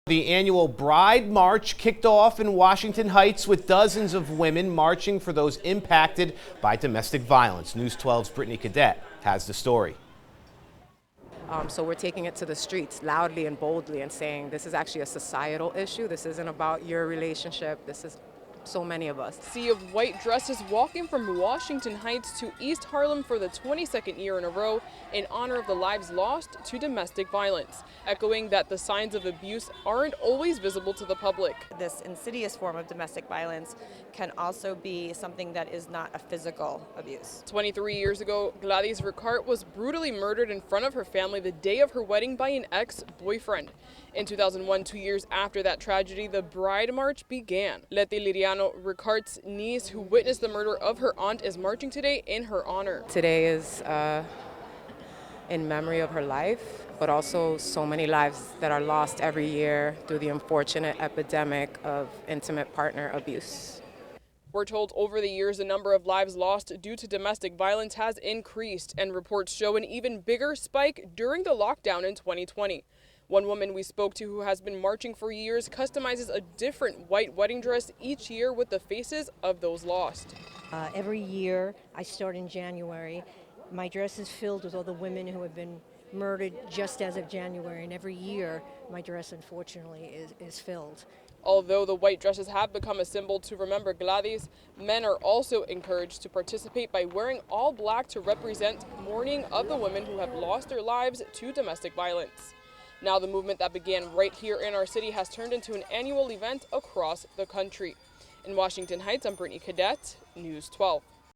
The annual Bride March kicked off in Washington Heights with dozens of women marching for those impacted by domestic violence. News 12's Brittany Cadet has the story. So we're taking it to the streets loudly and boldly and saying this is actually a societal issue. This isn't about your relationship. This is so many of us. Sea of white dresses walking from Washington Heights to East Harlem for the 22nd year in a row in honor of the lives lost to domestic violence, echoing that the signs of abuse aren't always visible to the public. This insidious form of domestic violence can also be something that is not a physical abuse. 23 years ago, Gladys Ricart was brutally murdered in front of her family the day of her wedding by an ex-boyfriend. In 2001, 2 years after that tragedy, the Bride March began. Leti Liriano, Ricart's niece, who witnessed the murder of her aunt, is marching today in her honor. Today is in memory of her life, but also so many lives that are lost every year through the unfortunate epidemic of intimate partner abuse. We're told over the years the number of lives lost due to domestic violence has increased, and reports show an even bigger spike during the lockdown in 2020. One woman we spoke to who has been marching for years customizes a different white wedding dress each year with the faces of those lost. Every year, I start in January. My dress is filled with all the women who have been murdered just as of January, and every year my dress, unfortunately, is filled. Although the white dresses have become a symbol to remember Gladys, men are also encouraged to participate by wearing all black to represent mourning of the women who have lost their lives to domestic violence. Now the movement that began right here in our city has turned into an annual event across the country. In Washington Heights, I'm Brittany Cadet, News 12.